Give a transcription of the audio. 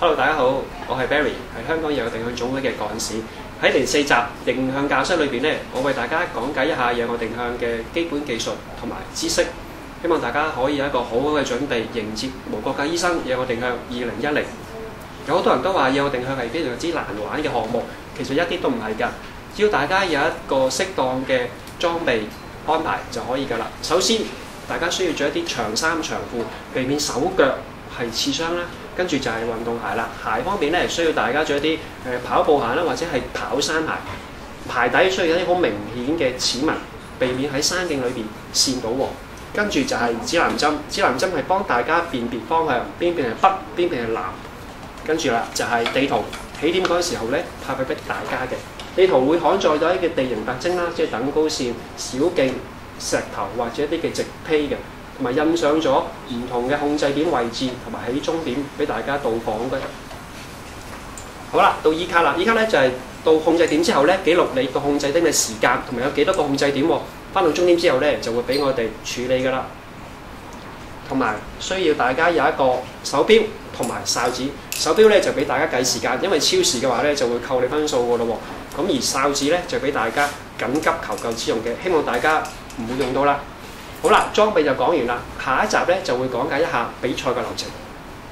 Hello， 大家好，我係 Barry， 係香港夜遊定向總會嘅幹事。喺第4集定向教室裏邊咧，我為大家講解一下夜遊定向嘅基本技術同埋知識，希望大家可以有一個好好嘅準備迎接無國界醫生夜遊定向2010。有好多人都話夜遊定向係非常之難玩嘅項目，其實一啲都唔係㗎，只要大家有一個適當嘅裝備安排就可以㗎啦。首先，大家需要着一啲長衫長褲，避免手腳係刺傷啦。跟住就係運動鞋啦，鞋方面咧需要大家着一啲跑步鞋啦，或者係跑山鞋。鞋底需要一啲好明顯嘅齒紋，避免喺山徑裏邊跣到喎。跟住就係指南針，指南針係幫大家辨別方向，邊邊係北，邊邊係南。跟住啦就係地圖，起點嗰個時候咧派俾大家嘅地圖會刊載到一啲嘅地形特徵啦，即係等高線、小徑、石頭或者一啲嘅直披嘅。同埋印上咗唔同嘅控制點位置同埋起終點俾大家到訪嘅。好啦，到 E 卡啦 ，E 卡咧就係到控制點之後咧，記錄你個控制點嘅時間同埋有幾多個控制點喎。翻到終點之後咧，就會俾我哋處理㗎啦。同埋需要大家有一個手錶同埋哨子。手錶咧就俾大家計時間，因為超時嘅話咧就會扣你分數㗎咯喎。咁而哨子咧就俾大家緊急求救之用嘅，希望大家唔會用到啦。好啦，裝備就講完啦，下一集咧就會講解一下比賽嘅流程。